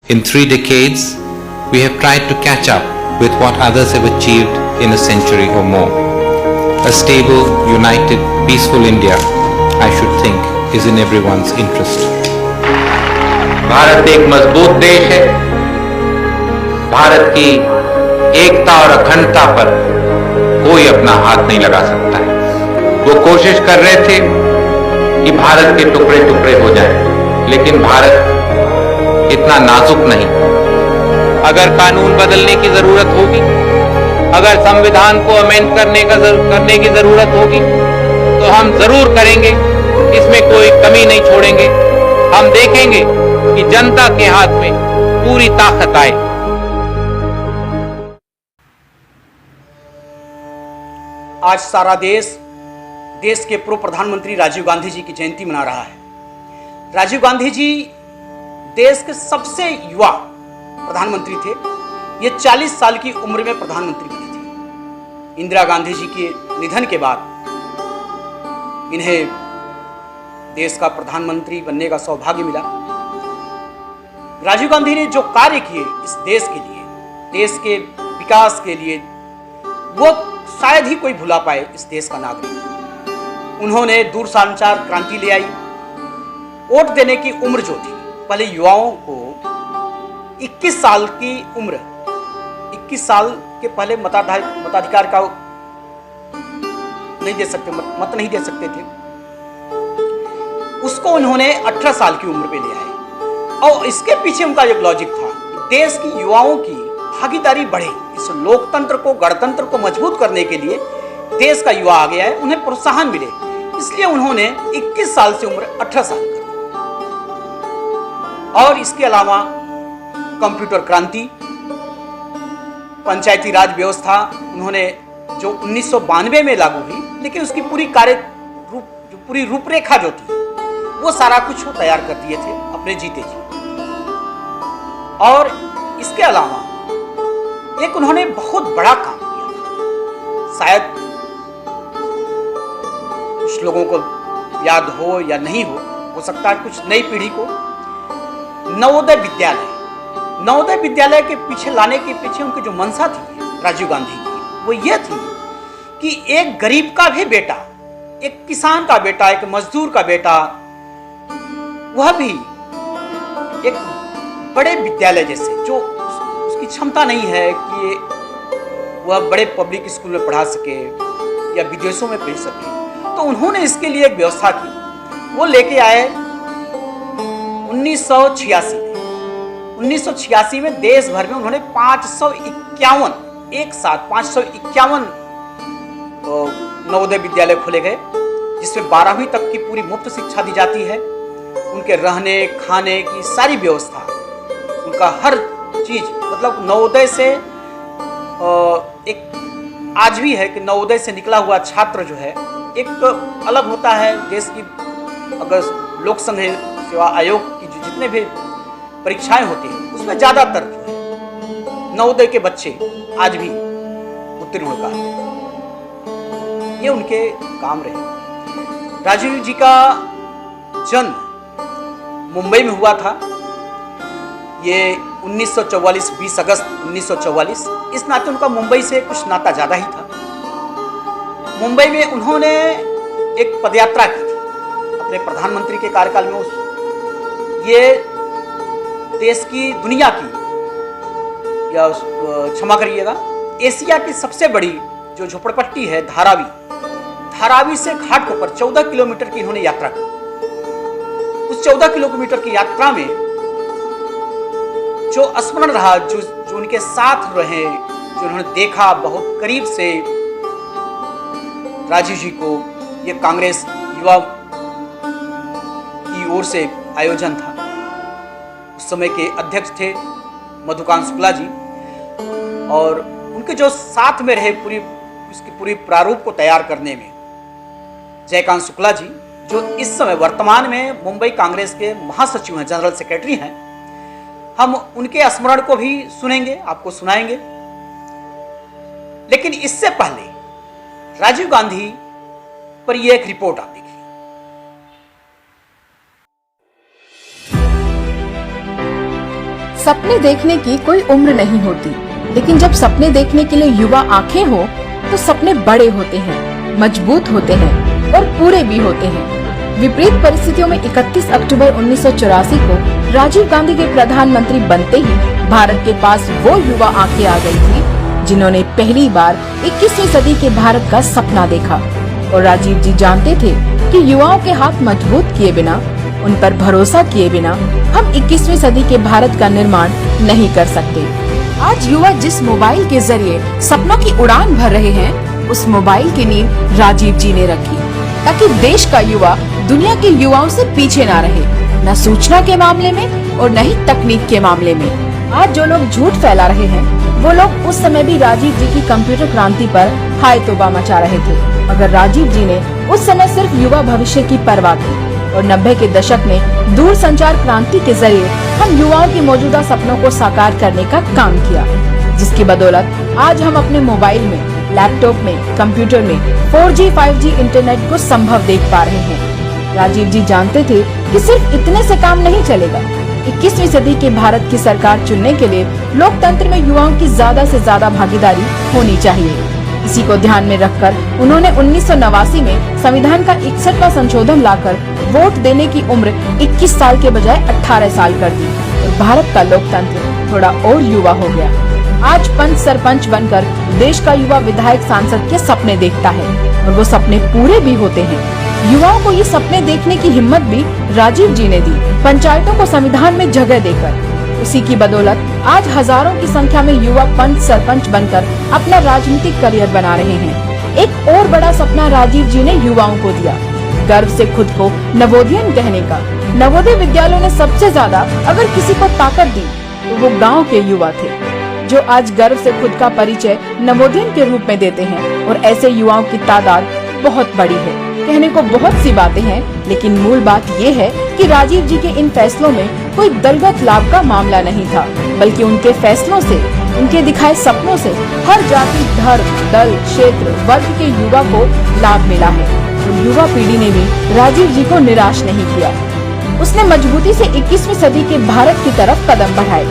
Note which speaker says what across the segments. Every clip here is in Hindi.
Speaker 1: In 3 decades, we have tried to catch up with what others have achieved in a century or more. A stable, united, peaceful India, I should think, is in everyone's interest.
Speaker 2: Bharat एक मजबूत देश है। भारत की एकता और अखंडता पर कोई अपना हाथ नहीं लगा सकता है। वो कोशिश कर रहे थे कि भारत के टुकड़े टुकड़े हो जाएं, लेकिन भारत इतना नाजुक नहीं। अगर कानून बदलने की जरूरत होगी, अगर संविधान को अमेंड करने की जरूरत होगी, तो हम जरूर करेंगे। इसमें कोई कमी नहीं छोड़ेंगे। हम देखेंगे कि जनता के हाथ में पूरी ताकत आए।
Speaker 3: आज सारा देश के पूर्व प्रधानमंत्री राजीव गांधी जी की जयंती मना रहा है। राजीव गांधी जी देश के सबसे युवा प्रधानमंत्री थे। ये 40 साल की उम्र में प्रधानमंत्री बने थे। इंदिरा गांधी जी के निधन के बाद इन्हें देश का प्रधानमंत्री बनने का सौभाग्य मिला। राजीव गांधी ने जो कार्य किए इस देश के लिए, देश के विकास के लिए, वो शायद ही कोई भुला पाए इस देश का नागरिक। उन्होंने दूरसंचार क्रांति ले आई। वोट देने की उम्र जो थी, पहले युवाओं को 21 साल की उम्र, 21 साल के पहले मताधिकार का नहीं दे सकते, मत नहीं दे सकते थे। उसको उन्होंने 18 साल की उम्र पे ले आए और इसके पीछे उनका एक लॉजिक था कि देश की युवाओं की भागीदारी बढ़े। इस लोकतंत्र को, गणतंत्र को मजबूत करने के लिए देश का युवा आ गया है, उन्हें प्रोत्साहन मिले, इसलिए उन्होंने 21 साल से उम्र 18 साल कर दी। और इसके अलावा कंप्यूटर क्रांति, पंचायती राज व्यवस्था उन्होंने जो 1992 में लागू हुई, लेकिन उसकी पूरी रूपरेखा जो थी वो सारा कुछ वो तैयार कर दिए थे अपने जीते जी। और इसके अलावा एक उन्होंने बहुत बड़ा काम किया, शायद कुछ लोगों को याद हो या नहीं हो सकता है कुछ नई पीढ़ी को। नवोदय विद्यालय के पीछे लाने के पीछे उनकी जो मंशा थी राजीव गांधी की, वो ये थी कि एक गरीब का भी बेटा, एक किसान का बेटा, एक मजदूर का बेटा, वह भी एक बड़े विद्यालय जैसे, जो उसकी क्षमता नहीं है कि वह बड़े पब्लिक स्कूल में पढ़ा सके या विदेशों में भेज सके, तो उन्होंने इसके लिए एक व्यवस्था की। वो लेके आए 1986 में। 1986 में देश भर में उन्होंने 551 नवोदय विद्यालय खोले गए, जिसमें 12वीं तक की पूरी मुफ्त शिक्षा दी जाती है। उनके रहने खाने की सारी व्यवस्था, उनका हर चीज, मतलब नवोदय से एक आज भी है कि नवोदय से निकला हुआ छात्र जो है एक अलग होता है। देश की अगर लोक संघ सेवा आयोग की जितने भी परीक्षाएं होती हैं उसमें ज्यादातर जो है नवोदय के बच्चे आज भी उत्तीर्ण हो पाए। ये उनके काम रहे। राजीव जी का जन्म मुंबई में हुआ था। ये 1944, 20 अगस्त 1944। इस नाते उनका मुंबई से कुछ नाता ज्यादा ही था। मुंबई में उन्होंने एक पदयात्रा की थी अपने प्रधानमंत्री के कार्यकाल में। ये देश की, दुनिया की, या क्षमा करिएगा, एशिया की सबसे बड़ी जो झोपड़पट्टी है धारावी से घाटकोपर 14 किलोमीटर की इन्होंने यात्रा की। उस 14 किलोमीटर की यात्रा में जो स्मरण रहा, जो उनके साथ रहे, जो उन्होंने देखा बहुत करीब से राजीव जी को, ये कांग्रेस युवा की ओर से आयोजन था। उस समय के अध्यक्ष थे मधुकांत शुक्ला जी, और उनके जो साथ में रहे इसकी पूरी प्रारूप को तैयार करने में जयकांत शुक्ला जी, जो इस समय वर्तमान में मुंबई कांग्रेस के महासचिव हैं, जनरल सेक्रेटरी हैं। हम उनके स्मरण को भी सुनेंगे, आपको सुनाएंगे। लेकिन इससे पहले राजीव गांधी पर यह एक रिपोर्ट आप देखिए।
Speaker 4: सपने देखने की कोई उम्र नहीं होती, लेकिन जब सपने देखने के लिए युवा आंखें हो तो सपने बड़े होते हैं, मजबूत होते हैं और पूरे भी होते हैं। विपरीत परिस्थितियों में 31 अक्टूबर 1984 को राजीव गांधी के प्रधानमंत्री बनते ही भारत के पास वो युवा आंखें आ गई थी जिन्होंने पहली बार 21वीं सदी के भारत का सपना देखा। और राजीव जी जानते थे कि युवाओं के हाथ मजबूत किए बिना, उन पर भरोसा किए बिना हम 21वीं सदी के भारत का निर्माण नहीं कर सकते। आज युवा जिस मोबाइल के जरिए सपनों की उड़ान भर रहे हैं, उस मोबाइल की नींव राजीव जी ने रखी, ताकि देश का युवा दुनिया के युवाओं से पीछे ना रहे, न सूचना के मामले में और न ही तकनीक के मामले में। आज जो लोग झूठ फैला रहे हैं, वो लोग उस समय भी राजीव जी की कंप्यूटर क्रांति पर हाय तौबा मचा रहे थे, मगर राजीव जी ने उस समय सिर्फ युवा भविष्य की परवाह की और 90 के दशक में दूरसंचार क्रांति के जरिए हम युवाओं के मौजूदा सपनों को साकार करने का काम किया, जिसकी बदौलत आज हम अपने मोबाइल में, लैपटॉप में, कंप्यूटर में 4G 5G इंटरनेट को संभव देख पा रहे हैं। राजीव जी जानते थे कि सिर्फ इतने से काम नहीं चलेगा। 21वीं सदी के भारत की सरकार चुनने के लिए लोकतंत्र में युवाओं की ज्यादा से ज्यादा भागीदारी होनी चाहिए। इसी को ध्यान में रखकर उन्होंने 1989 में संविधान का 61वां संशोधन लाकर वोट देने की उम्र 21 साल के बजाय 18 साल कर दी और भारत का लोकतंत्र थोड़ा और युवा हो गया। आज पंच सरपंच बनकर देश का युवा विधायक सांसद के सपने देखता है और वो सपने पूरे भी होते हैं। युवाओं को ये सपने देखने की हिम्मत भी राजीव जी ने दी, पंचायतों को संविधान में जगह देकर। उसी की बदौलत आज हजारों की संख्या में युवा पंच सरपंच बनकर अपना राजनीतिक करियर बना रहे हैं। एक और बड़ा सपना राजीव जी ने युवाओं को दिया, गर्व से खुद को नवोदयन कहने का। नवोदय विद्यालयों ने सबसे ज्यादा अगर किसी को ताकत दी तो वो गाँव के युवा थे, जो आज गर्व से खुद का परिचय नवोदयन के रूप में देते हैं। और ऐसे युवाओं की तादाद बहुत बड़ी है। कहने को बहुत सी बातें हैं, लेकिन मूल बात ये है कि राजीव जी के इन फैसलों में कोई दलगत लाभ का मामला नहीं था, बल्कि उनके फैसलों से, उनके दिखाए सपनों से हर जाति, धर्म, दल, क्षेत्र, वर्ग के युवा को लाभ मिला है। और युवा पीढ़ी ने भी राजीव जी को निराश नहीं किया। उसने मजबूती से 21वीं सदी के भारत की तरफ कदम बढ़ाए।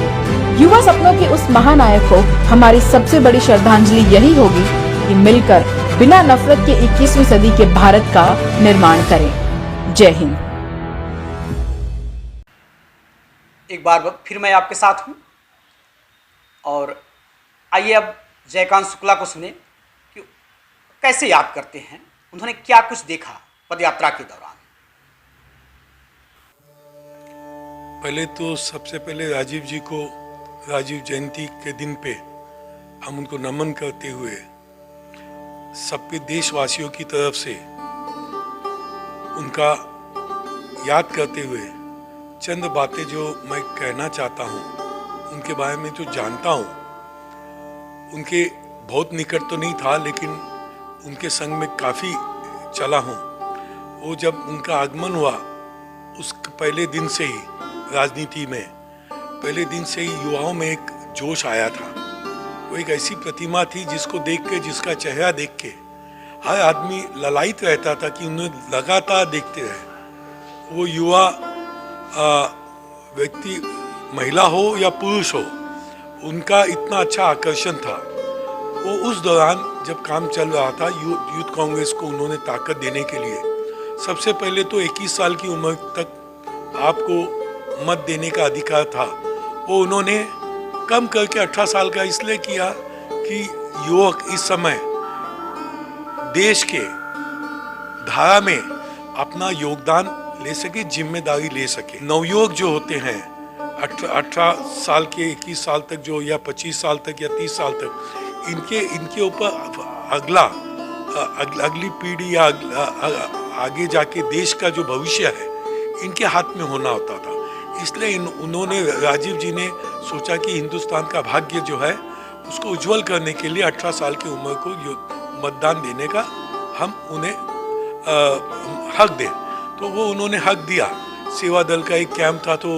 Speaker 4: युवा सपनों के उस महानायक को हमारी सबसे बड़ी श्रद्धांजलि यही होगी कि मिलकर बिना नफरत के 21वीं सदी के भारत का निर्माण करें। जय हिंद।
Speaker 3: एक बार फिर मैं आपके साथ हूं और आइए अब जयकांत शुक्ला को सुने कि कैसे याद करते हैं, उन्होंने क्या कुछ देखा पदयात्रा के दौरान।
Speaker 5: पहले तो सबसे पहले राजीव जी को राजीव जयंती के दिन पे हम उनको नमन करते हुए सबके देशवासियों की तरफ से उनका याद करते हुए चंद बातें जो मैं कहना चाहता हूँ, उनके बारे में जो जानता हूँ, उनके बहुत निकट तो नहीं था लेकिन उनके संग में काफ़ी चला हूँ। वो जब उनका आगमन हुआ उस पहले दिन से ही राजनीति में, पहले दिन से ही युवाओं में एक जोश आया था। वो एक ऐसी प्रतिमा थी जिसको देख के, जिसका चेहरा देख के हर आदमी ललायित रहता था कि उन्हें लगातार देखते रहे। वो युवा व्यक्ति, महिला हो या पुरुष हो, उनका इतना अच्छा आकर्षण था। वो उस दौरान जब काम चल रहा था यूथ कांग्रेस को उन्होंने ताकत देने के लिए सबसे पहले तो 21 साल की उम्र तक आपको मत देने का अधिकार था, वो उन्होंने कम करके 18 साल का इसलिए किया कि युवक इस समय देश के धारा में अपना योगदान ले सके, जिम्मेदारी ले सके। नवयुवक जो होते हैं 18 साल के 21 साल तक जो, या 25 साल तक या 30 साल तक, इनके ऊपर अगली पीढ़ी या आगे जाके देश का जो भविष्य है इनके हाथ में होना होता था। इसलिए उन्होंने, राजीव जी ने सोचा कि हिंदुस्तान का भाग्य जो है उसको उज्जवल करने के लिए 18 साल की उम्र को मतदान देने का हम उन्हें हक दें। तो वो उन्होंने हक दिया। सेवा दल का एक कैंप था तो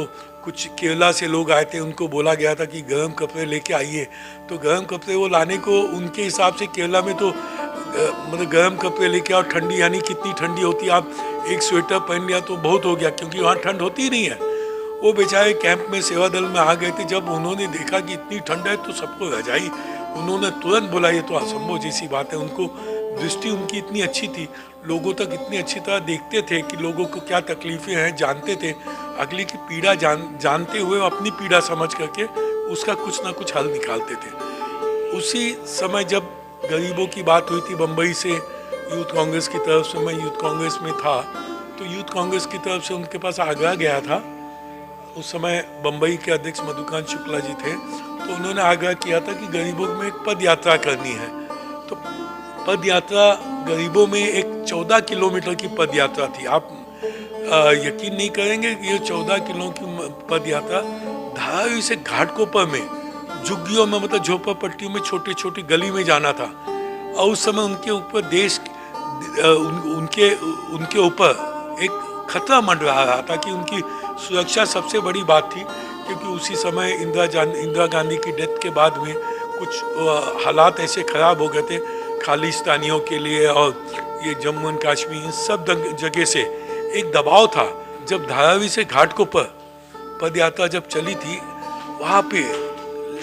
Speaker 5: कुछ केरला से लोग आए थे, उनको बोला गया था कि गर्म कपड़े लेके आइए। तो गर्म कपड़े वो लाने को उनके हिसाब से केरला में तो मतलब गर्म कपड़े लेके आओ, ठंडी यानी कितनी ठंडी होती है, आप एक स्वेटर पहन लिया तो बहुत हो गया, क्योंकि वहाँ ठंड होती ही नहीं है। वो बेचारे कैंप में सेवा दल में आ गए थे। जब उन्होंने देखा कि इतनी ठंड है तो सबको रजाई, उन्होंने तुरंत बोला ये तो असंभव जैसी बात है। उनको दृष्टि उनकी इतनी अच्छी थी, लोगों तक इतनी अच्छी तरह देखते थे कि लोगों को क्या तकलीफें हैं, जानते थे, अगले की पीड़ा जानते हुए अपनी पीड़ा समझ करके उसका कुछ ना कुछ हल निकालते थे। उसी समय जब गरीबों की बात हुई थी बम्बई से यूथ कांग्रेस की तरफ से, मैं यूथ कांग्रेस में था, तो यूथ कांग्रेस की तरफ से उनके पास आगरा गया था। उस समय बम्बई के अध्यक्ष मधुकांत शुक्ला जी थे, तो उन्होंने आग्रह किया था कि गरीबों में एक पद यात्रा करनी है। तो पद यात्रा गरीबों में एक 14 किलोमीटर की पद यात्रा थी। आप यकीन नहीं करेंगे, ये 14 किलो की पद यात्रा धारावी से घाटकोपर में, झुग्गियों में, मतलब झोपड़पट्टियों में, छोटी छोटी गली में जाना था। और उस समय उनके ऊपर उनके ऊपर एक खतरा मंडरा रहा था कि उनकी सुरक्षा सबसे बड़ी बात थी, क्योंकि उसी समय इंदिरा गांधी की डेथ के बाद में कुछ हालात ऐसे खराब हो गए थे खालिस्तानियों के लिए, और ये जम्मू एंड कश्मीर, इन सब जगह से एक दबाव था। जब धारावी से घाटकोपर पद यात्रा जब चली थी, वहाँ पे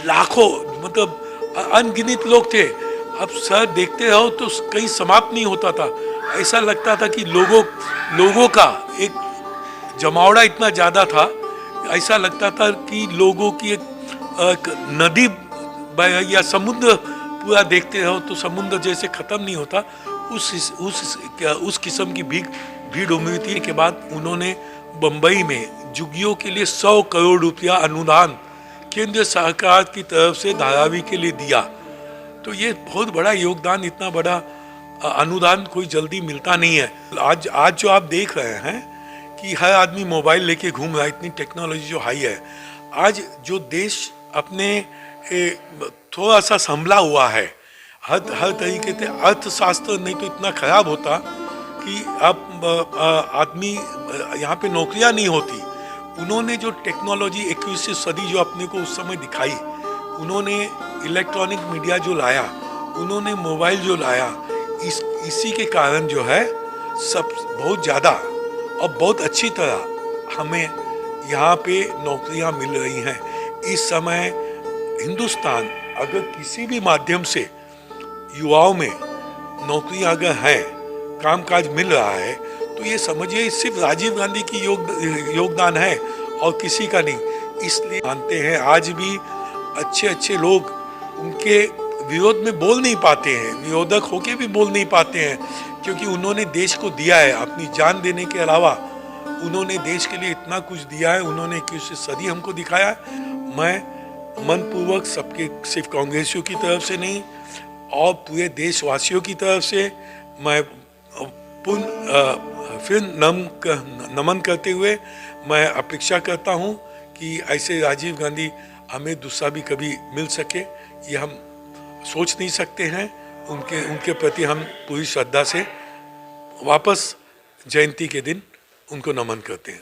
Speaker 5: लाखों, मतलब अनगिनत लोग थे। अब सर देखते रहो तो कहीं समाप्त नहीं होता था। ऐसा लगता था कि लोगों का एक जमावड़ा इतना ज़्यादा था, ऐसा लगता था कि लोगों की एक नदी या समुद्र पूरा देखते रहो तो समुद्र जैसे ख़त्म नहीं होता, उस किस्म की भीड़ उमड़ी थी। के बाद उन्होंने बम्बई में झुग्गियों के लिए 100 करोड़ रुपया अनुदान केंद्र सरकार की तरफ से धारावी के लिए दिया। तो ये बहुत बड़ा योगदान, इतना बड़ा अनुदान कोई जल्दी मिलता नहीं है। आज जो आप देख रहे हैं कि हर आदमी मोबाइल लेके घूम रहा है, इतनी टेक्नोलॉजी जो हाई है, आज जो देश अपने थोड़ा सा संभला हुआ है, हर तरीके से अर्थशास्त्र नहीं तो इतना खराब होता कि अब आदमी यहाँ पे नौकरियाँ नहीं होती। उन्होंने जो टेक्नोलॉजी 21वीं सदी जो अपने को उस समय दिखाई, उन्होंने इलेक्ट्रॉनिक मीडिया जो लाया, उन्होंने मोबाइल जो लाया, इसी के कारण जो है सब बहुत ज़्यादा और बहुत अच्छी तरह हमें यहाँ पे नौकरियाँ मिल रही हैं। इस समय हिंदुस्तान अगर किसी भी माध्यम से युवाओं में नौकरियाँ अगर हैं, कामकाज मिल रहा है, तो ये समझिए सिर्फ राजीव गांधी की योगदान है और किसी का नहीं। इसलिए मानते हैं आज भी अच्छे लोग उनके विरोध में बोल नहीं पाते हैं, विरोधक होके भी बोल नहीं पाते हैं, क्योंकि उन्होंने देश को दिया है। अपनी जान देने के अलावा उन्होंने देश के लिए इतना कुछ दिया है, उन्होंने 21वीं सदी हमको दिखाया। मैं मनपूर्वक सबके, सिर्फ कांग्रेसियों की तरफ से नहीं और पूरे देशवासियों की तरफ से मैं फिर नमन करते हुए मैं अपेक्षा करता हूँ कि ऐसे राजीव गांधी हमें दूसरा भी कभी मिल सके, ये हम सोच नहीं सकते हैं। उनके प्रति हम पूरी श्रद्धा से वापस जयंती के दिन उनको नमन करते हैं।